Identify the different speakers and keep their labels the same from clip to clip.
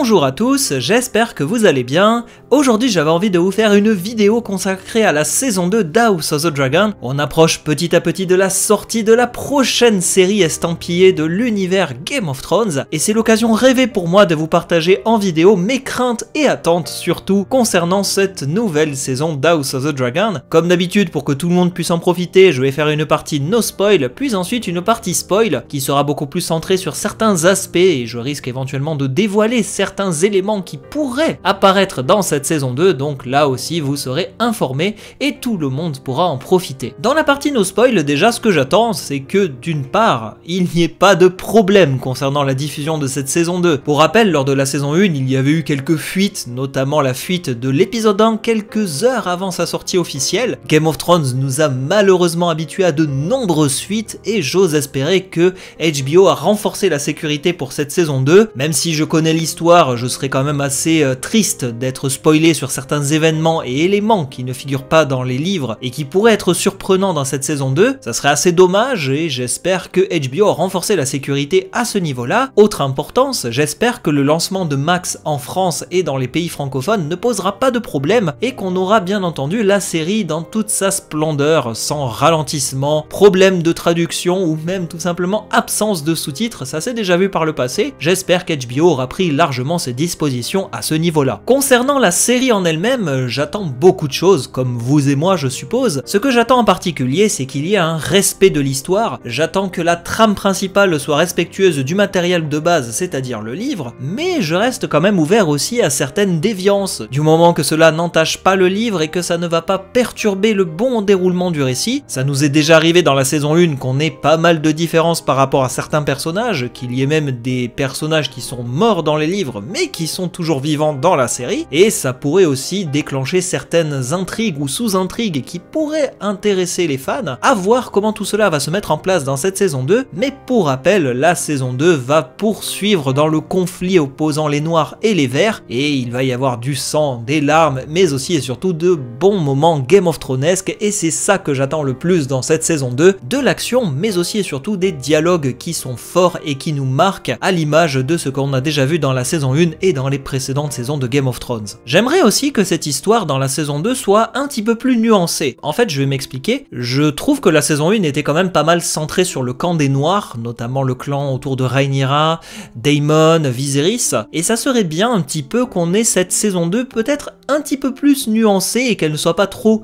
Speaker 1: Bonjour à tous, j'espère que vous allez bien. Aujourd'hui j'avais envie de vous faire une vidéo consacrée à la saison 2 d'House of the Dragon. On approche petit à petit de la sortie de la prochaine série estampillée de l'univers Game of Thrones et c'est l'occasion rêvée pour moi de vous partager en vidéo mes craintes et attentes surtout concernant cette nouvelle saison d'House of the Dragon. Comme d'habitude, pour que tout le monde puisse en profiter, je vais faire une partie no spoil, puis ensuite une partie spoil qui sera beaucoup plus centrée sur certains aspects et je risque éventuellement de dévoiler certains éléments qui pourraient apparaître dans cette saison 2, donc là aussi vous serez informés et tout le monde pourra en profiter. Dans la partie no spoil, déjà ce que j'attends, c'est que d'une part, il n'y ait pas de problème concernant la diffusion de cette saison 2. Pour rappel, lors de la saison 1, il y avait eu quelques fuites, notamment la fuite de l'épisode 1 quelques heures avant sa sortie officielle. Game of Thrones nous a malheureusement habitués à de nombreuses fuites et j'ose espérer que HBO a renforcé la sécurité pour cette saison 2, même si je connais l'histoire, je serais quand même assez triste d'être spoilé sur certains événements et éléments qui ne figurent pas dans les livres et qui pourraient être surprenants dans cette saison 2. Ça serait assez dommage et j'espère que HBO a renforcé la sécurité à ce niveau-là. Autre importance, j'espère que le lancement de Max en France et dans les pays francophones ne posera pas de problème et qu'on aura bien entendu la série dans toute sa splendeur, sans ralentissement, problème de traduction ou même tout simplement absence de sous-titres, ça s'est déjà vu par le passé. J'espère qu'HBO aura pris largement ses dispositions à ce niveau-là. Concernant la série en elle-même, j'attends beaucoup de choses, comme vous et moi je suppose. Ce que j'attends en particulier, c'est qu'il y ait un respect de l'histoire. J'attends que la trame principale soit respectueuse du matériel de base, c'est-à-dire le livre, mais je reste quand même ouvert aussi à certaines déviances, du moment que cela n'entache pas le livre et que ça ne va pas perturber le bon déroulement du récit. Ça nous est déjà arrivé dans la saison 1 qu'on ait pas mal de différences par rapport à certains personnages, qu'il y ait même des personnages qui sont morts dans les livres mais qui sont toujours vivants dans la série, et ça pourrait aussi déclencher certaines intrigues ou sous-intrigues qui pourraient intéresser les fans, à voir comment tout cela va se mettre en place dans cette saison 2, mais pour rappel, la saison 2 va poursuivre dans le conflit opposant les noirs et les verts, et il va y avoir du sang, des larmes, mais aussi et surtout de bons moments Game of Thronesques, et c'est ça que j'attends le plus dans cette saison 2, de l'action, mais aussi et surtout des dialogues qui sont forts et qui nous marquent, à l'image de ce qu'on a déjà vu dans la saison 1 et dans les précédentes saisons de Game of Thrones. J'aimerais aussi que cette histoire dans la saison 2 soit un petit peu plus nuancée. En fait, je vais m'expliquer. Je trouve que la saison 1 était quand même pas mal centrée sur le camp des Noirs, notamment le clan autour de Rhaenyra, Daemon, Viserys, et ça serait bien un petit peu qu'on ait cette saison 2 peut-être un petit peu plus nuancée et qu'elle ne soit pas trop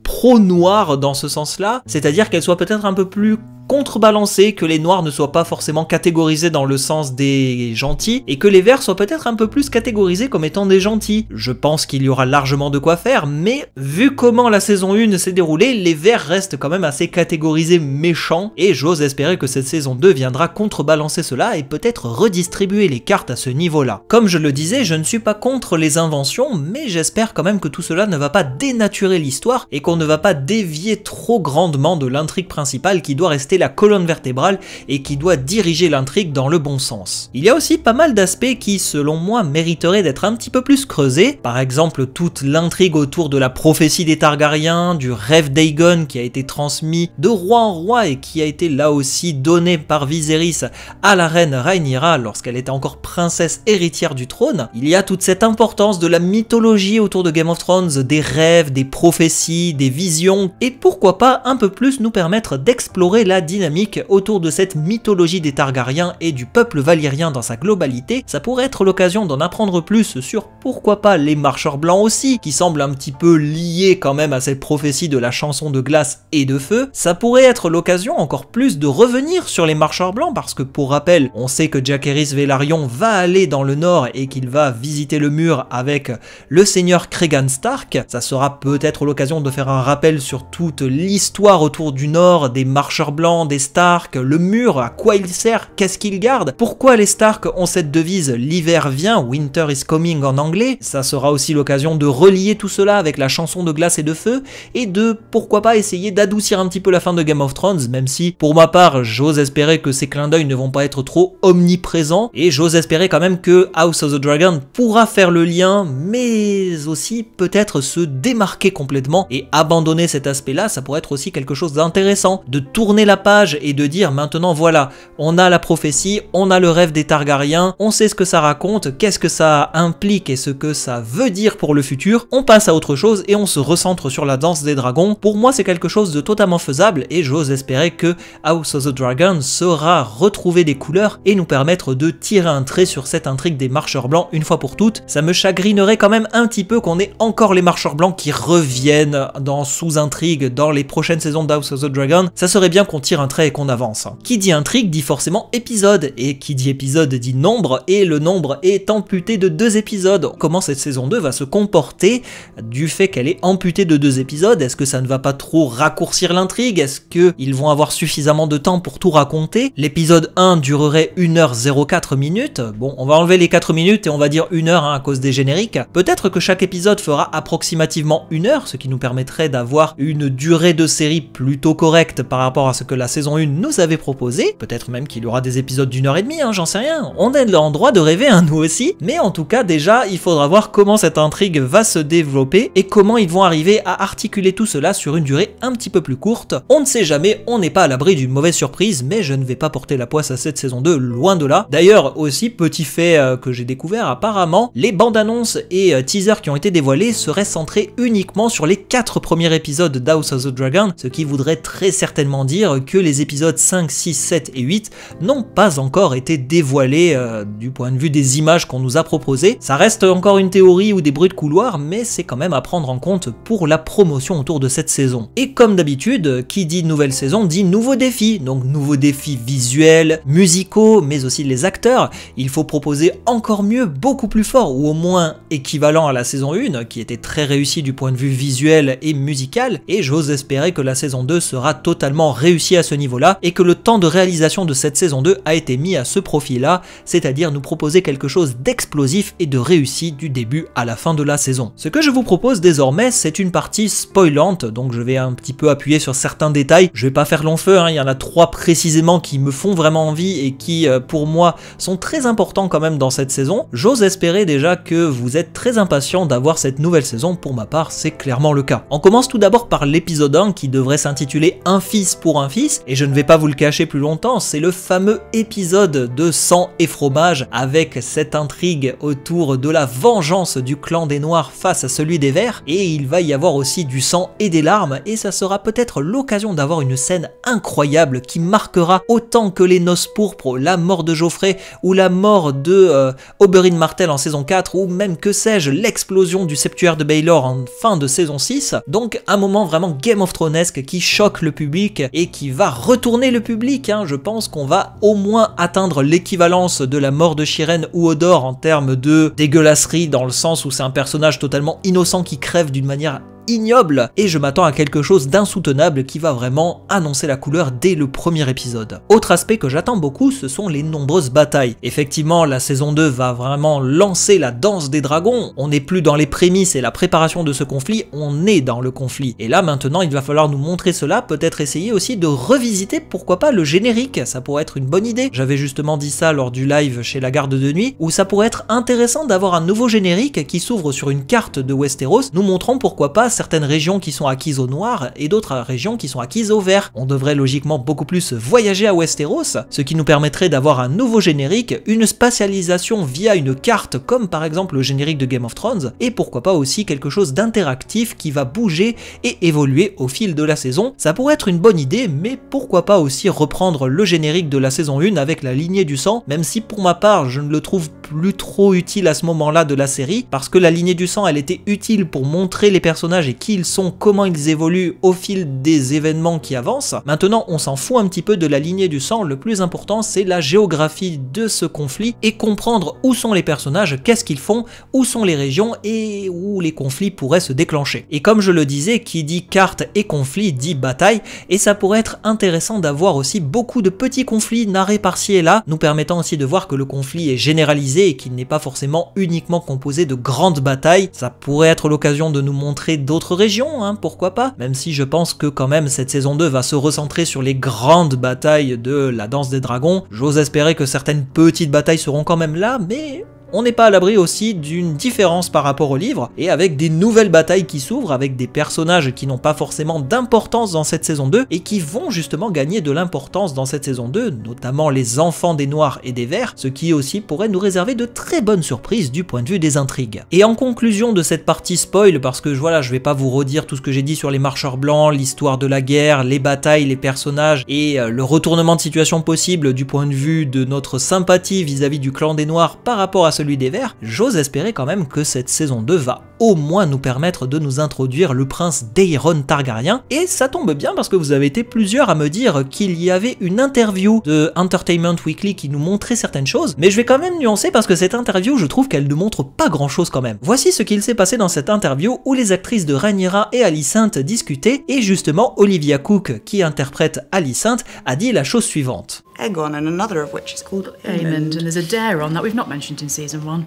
Speaker 1: pro-noir dans ce sens-là, c'est-à-dire qu'elle soit peut-être un peu plus contrebalancée, que les noirs ne soient pas forcément catégorisés dans le sens des gentils, et que les verts soient peut-être un peu plus catégorisés comme étant des gentils. Je pense qu'il y aura largement de quoi faire, mais vu comment la saison 1 s'est déroulée, les verts restent quand même assez catégorisés méchants, et j'ose espérer que cette saison 2 viendra contrebalancer cela et peut-être redistribuer les cartes à ce niveau-là. Comme je le disais, je ne suis pas contre les inventions, mais j'espère quand même que tout cela ne va pas dénaturer l'histoire, et qu'on ne va pas dévier trop grandement de l'intrigue principale qui doit rester la colonne vertébrale et qui doit diriger l'intrigue dans le bon sens. Il y a aussi pas mal d'aspects qui, selon moi, mériteraient d'être un petit peu plus creusés. Par exemple, toute l'intrigue autour de la prophétie des Targaryens, du rêve d'Aegon qui a été transmis de roi en roi et qui a été là aussi donné par Viserys à la reine Rhaenyra lorsqu'elle était encore princesse héritière du trône. Il y a toute cette importance de la mythologie autour de Game of Thrones, des rêves, des prophéties, des visions, et pourquoi pas un peu plus nous permettre d'explorer la dynamique autour de cette mythologie des Targaryens et du peuple valyrien dans sa globalité. Ça pourrait être l'occasion d'en apprendre plus sur pourquoi pas les marcheurs blancs aussi, qui semblent un petit peu liés quand même à cette prophétie de la chanson de glace et de feu. Ça pourrait être l'occasion encore plus de revenir sur les marcheurs blancs, parce que pour rappel, on sait que Jaehaerys Velaryon va aller dans le nord et qu'il va visiter le mur avec le seigneur Cregan Stark. Ça sera peut-être l'occasion de faire un rappel sur toute l'histoire autour du nord, des marcheurs blancs, des Stark, le mur, à quoi il sert, qu'est-ce qu'il garde, pourquoi les Stark ont cette devise l'hiver vient, winter is coming en anglais. Ça sera aussi l'occasion de relier tout cela avec la chanson de glace et de feu et de pourquoi pas essayer d'adoucir un petit peu la fin de Game of Thrones, même si pour ma part j'ose espérer que ces clins d'œil ne vont pas être trop omniprésents et j'ose espérer quand même que House of the Dragon pourra faire le lien mais aussi peut-être se démarquer complètement et abandonner cet aspect là. Ça pourrait être aussi quelque chose d'intéressant, de tourner la page et de dire maintenant voilà, on a la prophétie, on a le rêve des Targaryens, on sait ce que ça raconte, qu'est-ce que ça implique et ce que ça veut dire pour le futur, on passe à autre chose et on se recentre sur la danse des dragons. Pour moi c'est quelque chose de totalement faisable et j'ose espérer que House of the Dragon saura retrouver des couleurs et nous permettre de tirer un trait sur cette intrigue des marcheurs blancs une fois pour toutes. Ça me chagrinerait quand même un petit peu qu'on ait encore les marcheurs blancs qui reviennent dans sous-intrigue dans les prochaines saisons de House of the Dragon. Ça serait bien qu'on tire un trait et qu'on avance. Qui dit intrigue dit forcément épisode, et qui dit épisode dit nombre, et le nombre est amputé de 2 épisodes. Comment cette saison 2 va se comporter du fait qu'elle est amputée de 2 épisodes? Est-ce que ça ne va pas trop raccourcir l'intrigue? Est-ce qu'ils vont avoir suffisamment de temps pour tout raconter? L'épisode 1 durerait 1h04 minutes. Bon, on va enlever les 4 minutes et on va dire 1 heure à cause des génériques. Peut-être que chaque épisode fera approximativement 1 heure, ce qui nous permettrait d'avoir une durée de série plutôt correcte par rapport à ce que la saison 1 nous avait proposé. Peut-être même qu'il y aura des épisodes d'1h30, hein, j'en sais rien. On est en droit de rêver, hein, nous aussi. Mais en tout cas, déjà, il faudra voir comment cette intrigue va se développer et comment ils vont arriver à articuler tout cela sur une durée un petit peu plus courte. On ne sait jamais, on n'est pas à l'abri d'une mauvaise surprise, mais je ne vais pas porter la poisse à cette saison 2, loin de là. D'ailleurs, aussi, petit fait que j'ai découvert, apparemment, les bandes annonces et teasers qui ont été dévoilés seraient centrés uniquement sur les 4 premiers épisodes d'House of the Dragon, ce qui voudrait très certainement dire que les épisodes 5, 6, 7 et 8 n'ont pas encore été dévoilés du point de vue des images qu'on nous a proposées. Ça reste encore une théorie ou des bruits de couloir, mais c'est quand même à prendre en compte pour la promotion autour de cette saison. Et comme d'habitude, qui dit nouvelle saison dit nouveaux défis, donc nouveaux défis visuels, musicaux, mais aussi les acteurs. Il faut proposer encore mieux, beaucoup plus fort, ou au moins équivalent à la saison 1, qui était très réussie du point de vue visuel et musical, et j'ose espérer que la saison 2 sera totalement réussie à ce niveau-là, et que le temps de réalisation de cette saison 2 a été mis à ce profil-là, c'est-à-dire nous proposer quelque chose d'explosif et de réussi du début à la fin de la saison. Ce que je vous propose désormais, c'est une partie spoilante, donc je vais un petit peu appuyer sur certains détails. Je vais pas faire long feu, hein, il y en a 3 précisément qui me font vraiment envie et qui, pour moi, sont très importants quand même dans cette saison. J'ose espérer déjà que vous êtes très impatients d'avoir cette nouvelle saison. Pour ma part, c'est clairement le cas. On commence tout d'abord par l'épisode 1 qui devrait s'intituler Un fils pour un fils, et je ne vais pas vous le cacher plus longtemps, c'est le fameux épisode de sang et fromage avec cette intrigue autour de la vengeance du clan des Noirs face à celui des Verts, et il va y avoir aussi du sang et des larmes, et ça sera peut-être l'occasion d'avoir une scène incroyable qui marquera autant que les noces pourpres, la mort de Joffrey ou la mort de Oberyn Martell en saison 4, ou même que sais-je, l'explosion du septuaire de Baelor en fin de saison 6. Donc un moment vraiment Game of Thronesque qui choque le public et qui va retourner le public, hein. Je pense qu'on va au moins atteindre l'équivalence de la mort de Shiren ou Hodor en termes de dégueulasserie, dans le sens où c'est un personnage totalement innocent qui crève d'une manière ignoble, et je m'attends à quelque chose d'insoutenable qui va vraiment annoncer la couleur dès le premier épisode. Autre aspect que j'attends beaucoup, ce sont les nombreuses batailles. Effectivement, la saison 2 va vraiment lancer la danse des dragons, on n'est plus dans les prémices et la préparation de ce conflit, on est dans le conflit. Et là maintenant, il va falloir nous montrer cela, peut-être essayer aussi de revisiter, pourquoi pas, le générique, ça pourrait être une bonne idée. J'avais justement dit ça lors du live chez la garde de nuit, où ça pourrait être intéressant d'avoir un nouveau générique qui s'ouvre sur une carte de Westeros, nous montrant pourquoi pas certaines régions qui sont acquises au noir et d'autres régions qui sont acquises au vert. On devrait logiquement beaucoup plus voyager à Westeros, ce qui nous permettrait d'avoir un nouveau générique, une spatialisation via une carte comme par exemple le générique de Game of Thrones, et pourquoi pas aussi quelque chose d'interactif qui va bouger et évoluer au fil de la saison. Ça pourrait être une bonne idée, mais pourquoi pas aussi reprendre le générique de la saison 1 avec la lignée du sang, même si pour ma part je ne le trouve plus trop utile à ce moment-là de la série, parce que la lignée du sang elle était utile pour montrer les personnages et qui ils sont, comment ils évoluent au fil des événements qui avancent. Maintenant on s'en fout un petit peu de la lignée du sang, le plus important c'est la géographie de ce conflit et comprendre où sont les personnages, qu'est-ce qu'ils font, où sont les régions et où les conflits pourraient se déclencher. Et comme je le disais, qui dit carte et conflit dit bataille, et ça pourrait être intéressant d'avoir aussi beaucoup de petits conflits narrés par-ci et là, nous permettant aussi de voir que le conflit est généralisé et qu'il n'est pas forcément uniquement composé de grandes batailles. Ça pourrait être l'occasion de nous montrer d'autres régions, hein, pourquoi pas, même si je pense que quand même cette saison 2 va se recentrer sur les grandes batailles de la danse des dragons. J'ose espérer que certaines petites batailles seront quand même là, mais on n'est pas à l'abri aussi d'une différence par rapport au livre, et avec des nouvelles batailles qui s'ouvrent, avec des personnages qui n'ont pas forcément d'importance dans cette saison 2, et qui vont justement gagner de l'importance dans cette saison 2, notamment les enfants des Noirs et des Verts, ce qui aussi pourrait nous réserver de très bonnes surprises du point de vue des intrigues. Et en conclusion de cette partie spoil, parce que voilà, je vais pas vous redire tout ce que j'ai dit sur les marcheurs blancs, l'histoire de la guerre, les batailles, les personnages, et le retournement de situation possible du point de vue de notre sympathie vis-à-vis du clan des Noirs par rapport à celui des Verts, j'ose espérer quand même que cette saison 2 va au moins nous permettre de nous introduire le prince Daeron Targaryen, et ça tombe bien parce que vous avez été plusieurs à me dire qu'il y avait une interview de Entertainment Weekly qui nous montrait certaines choses, mais je vais quand même nuancer parce que cette interview, je trouve qu'elle ne montre pas grand chose quand même. Voici ce qu'il s'est passé dans cette interview où les actrices de Rhaenyra et Alicent discutaient, et justement Olivia Cooke, qui interprète Alicent, a dit la chose suivante.
Speaker 2: Aegon, and another of which is called
Speaker 3: Aemond, and there's a Daeron that we've not mentioned in season 1,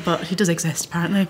Speaker 3: but he does exist apparently.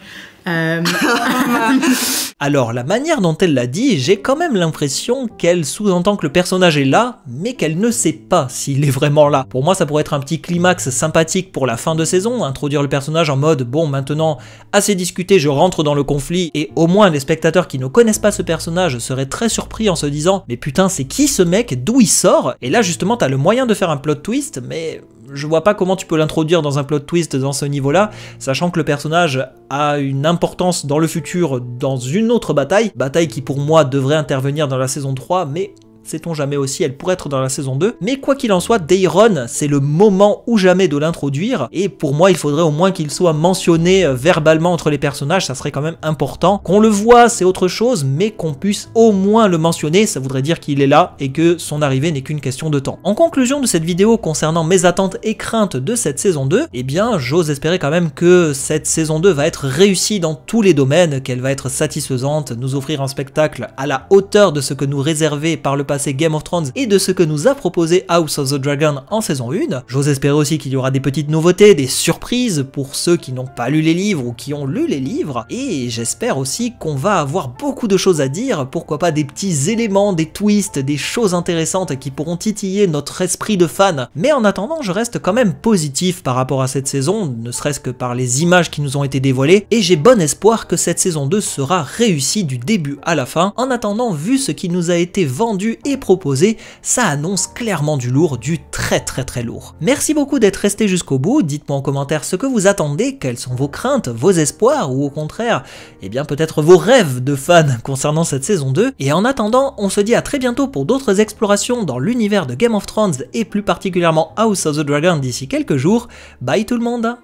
Speaker 1: Alors la manière dont elle l'a dit, j'ai quand même l'impression qu'elle sous-entend que le personnage est là, mais qu'elle ne sait pas s'il est vraiment là. Pour moi ça pourrait être un petit climax sympathique pour la fin de saison, introduire le personnage en mode bon maintenant assez discuté, je rentre dans le conflit, et au moins les spectateurs qui ne connaissent pas ce personnage seraient très surpris en se disant mais putain c'est qui ce mec, d'où il sort? Et là justement t'as le moyen de faire un plot twist, mais je vois pas comment tu peux l'introduire dans un plot twist dans ce niveau-là, sachant que le personnage a une importance dans le futur dans une autre bataille qui pour moi devrait intervenir dans la saison 3, mais sait-on jamais aussi, elle pourrait être dans la saison 2. Mais quoi qu'il en soit, Daeron, c'est le moment ou jamais de l'introduire, et pour moi il faudrait au moins qu'il soit mentionné verbalement entre les personnages, ça serait quand même important. Qu'on le voit c'est autre chose, mais qu'on puisse au moins le mentionner, ça voudrait dire qu'il est là et que son arrivée n'est qu'une question de temps. En conclusion de cette vidéo concernant mes attentes et craintes de cette saison 2, eh bien j'ose espérer quand même que cette saison 2 va être réussie dans tous les domaines, qu'elle va être satisfaisante, nous offrir un spectacle à la hauteur de ce que nous réservait par le passé Game of Thrones et de ce que nous a proposé House of the Dragon en saison 1. J'ose espérer aussi qu'il y aura des petites nouveautés, des surprises pour ceux qui n'ont pas lu les livres ou qui ont lu les livres, et j'espère aussi qu'on va avoir beaucoup de choses à dire, pourquoi pas des petits éléments, des twists, des choses intéressantes qui pourront titiller notre esprit de fan. Mais en attendant, je reste quand même positif par rapport à cette saison, ne serait-ce que par les images qui nous ont été dévoilées, et j'ai bon espoir que cette saison 2 sera réussie du début à la fin. En attendant, vu ce qui nous a été vendu et proposé, ça annonce clairement du lourd, du très lourd. Merci beaucoup d'être resté jusqu'au bout, dites-moi en commentaire ce que vous attendez, quelles sont vos craintes, vos espoirs, ou au contraire, eh bien peut-être vos rêves de fans concernant cette saison 2, et en attendant, on se dit à très bientôt pour d'autres explorations dans l'univers de Game of Thrones et plus particulièrement House of the Dragon d'ici quelques jours. Bye tout le monde!